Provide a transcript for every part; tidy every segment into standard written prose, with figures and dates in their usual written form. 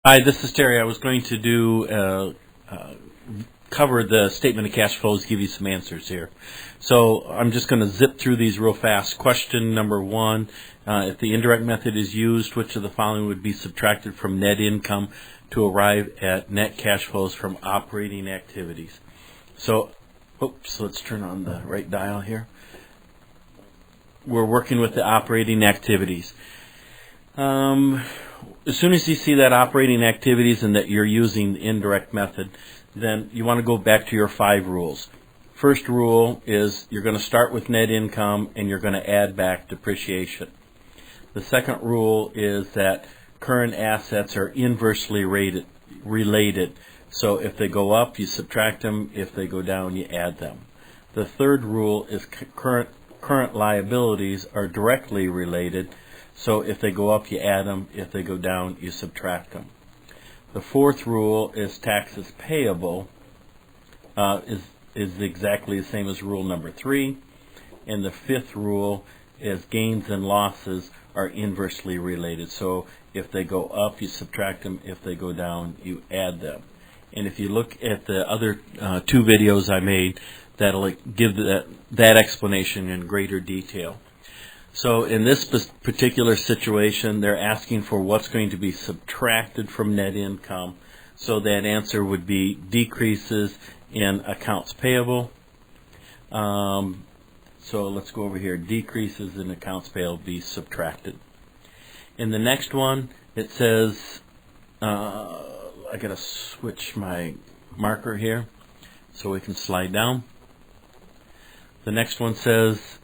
Hi, this is Terry. I was going to cover the statement of cash flows, give you some answers here. So I'm just going to zip through these real fast. Question number one, if the indirect method is used, which of the following would be subtracted from net income to arrive at net cash flows from operating activities? So, let's turn on the right dial here. We're working with the operating activities. As soon as you see that operating activities and that you're using the indirect method, then you want to go back to your 5 rules. First rule is you're going to start with net income and you're going to add back depreciation. The second rule is that current assets are inversely related. So if they go up, you subtract them. If they go down, you add them. The third rule is current liabilities are directly related. So if they go up, you add them. If they go down, you subtract them. The fourth rule is taxes payable is exactly the same as rule number 3. And the fifth rule is gains and losses are inversely related. So if they go up, you subtract them. If they go down, you add them. And if you look at the other 2 videos I made, that'll give that explanation in greater detail. So in this particular situation, they're asking for what's going to be subtracted from net income. So that answer would be decreases in accounts payable. So let's go over here. Decreases in accounts payable be subtracted. In the next one, it says, I got to switch my marker here so we can slide down. The next one says,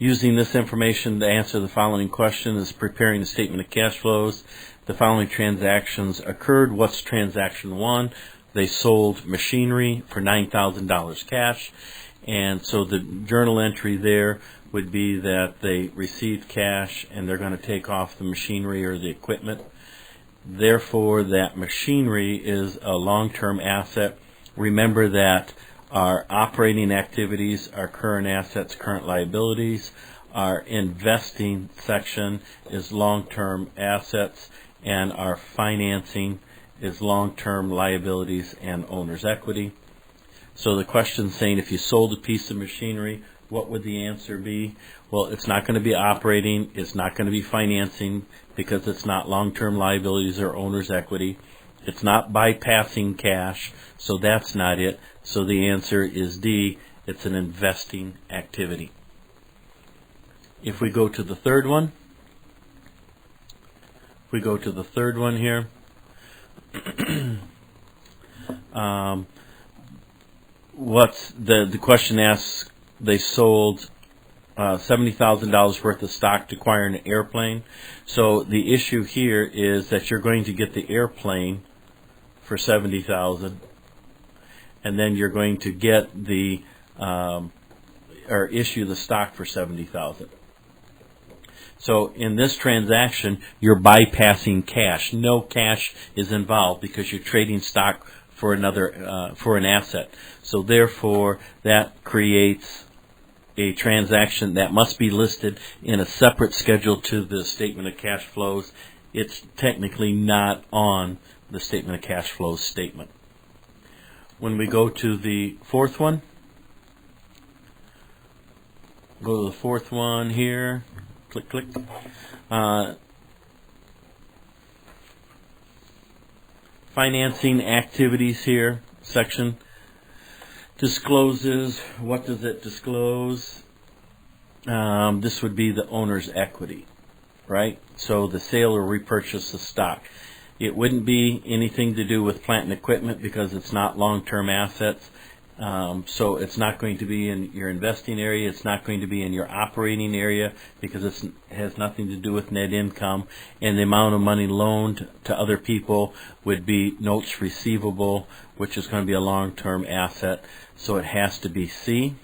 using this information to answer the following question is preparing a statement of cash flows. The following transactions occurred. What's transaction 1? They sold machinery for $9,000 cash. And so the journal entry there would be that they received cash and they're going to take off the machinery or the equipment. Therefore, that machinery is a long-term asset. Remember that our operating activities are current assets, current liabilities. Our investing section is long-term assets, and our financing is long-term liabilities and owner's equity. So the question is saying if you sold a piece of machinery, what would the answer be? Well, it's not going to be operating, it's not going to be financing because it's not long-term liabilities or owner's equity. It's not bypassing cash, so that's not it. So the answer is D, it's an investing activity. If we go to the third one, here, what's the question asks, they sold $70,000 worth of stock to acquire an airplane. So the issue here is that you're going to get the airplane for $70,000, and then you're going to get the or issue the stock for $70,000. So in this transaction, you're bypassing cash. No cash is involved because you're trading stock for another for an asset. So therefore, that creates a transaction that must be listed in a separate schedule to the statement of cash flows. It's technically not on the statement of cash flows statement. When we go to the fourth one, here, click, click. Financing activities here, section discloses. What does it disclose? This would be the owner's equity, right? So the sale or repurchase of stock. It wouldn't be anything to do with plant and equipment because it's not long-term assets. So it's not going to be in your investing area. It's not going to be in your operating area because it has nothing to do with net income. And the amount of money loaned to other people would be notes receivable, which is going to be a long-term asset. So it has to be C.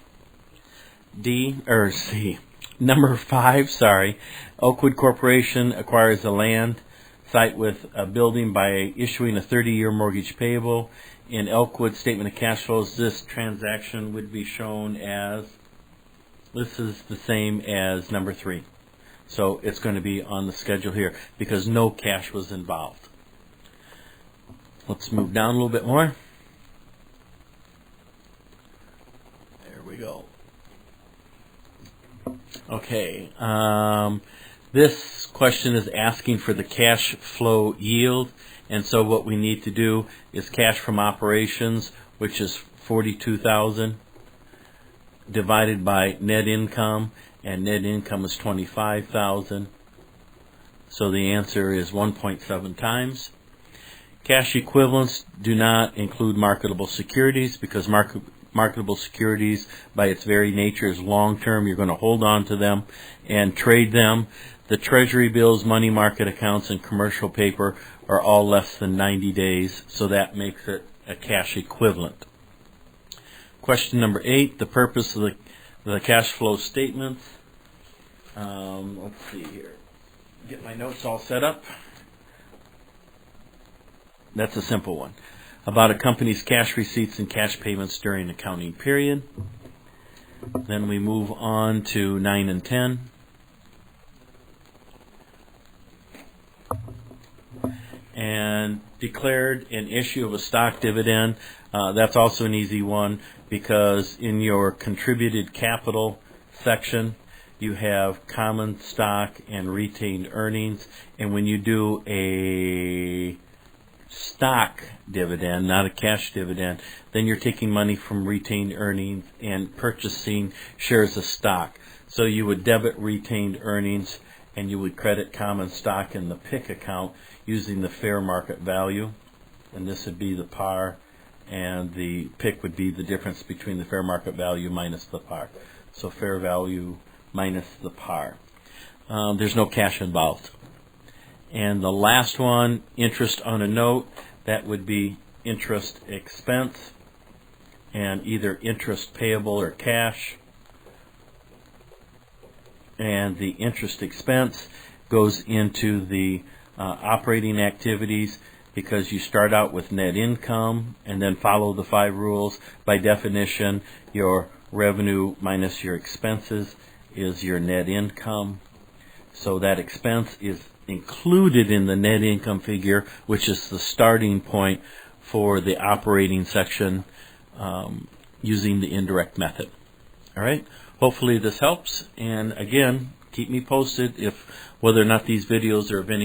Number 5, Oakwood Corporation acquires a land site with a building by issuing a 30-year mortgage payable. In Elkwood statement of cash flows, this transaction would be shown as, this is the same as number 3. So it's going to be on the schedule here because no cash was involved. Let's move down a little bit more. There we go. Okay. This question is asking for the cash flow yield. And so what we need to do is cash from operations, which is $42,000, divided by net income, and net income is $25,000. So the answer is 1.7 times. Cash equivalents do not include marketable securities because marketable securities by its very nature is long-term. You're going to hold on to them and trade them. The treasury bills, money market accounts, and commercial paper are all less than 90 days, so that makes it a cash equivalent. Question number 8, the purpose of the cash flow statements. Let's see here. Get my notes all set up. That's a simple one. About a company's cash receipts and cash payments during the accounting period. Then we move on to 9 and 10. And declared an issue of a stock dividend. That's also an easy one because in your contributed capital section you have common stock and retained earnings, and when you do a stock dividend, not a cash dividend, then you're taking money from retained earnings and purchasing shares of stock. So you would debit retained earnings and you would credit common stock in the PIC account using the fair market value, and this would be the par, and the PIC would be the difference between the fair market value minus the par. So fair value minus the par. There's no cash involved. And the last one, interest on a note, that would be interest expense, and either interest payable or cash. And the interest expense goes into the operating activities because you start out with net income and then follow the 5 rules. By definition, your revenue minus your expenses is your net income. So that expense is included in the net income figure, which is the starting point for the operating section using the indirect method. All right. Hopefully this helps, and again, keep me posted if whether or not these videos are of any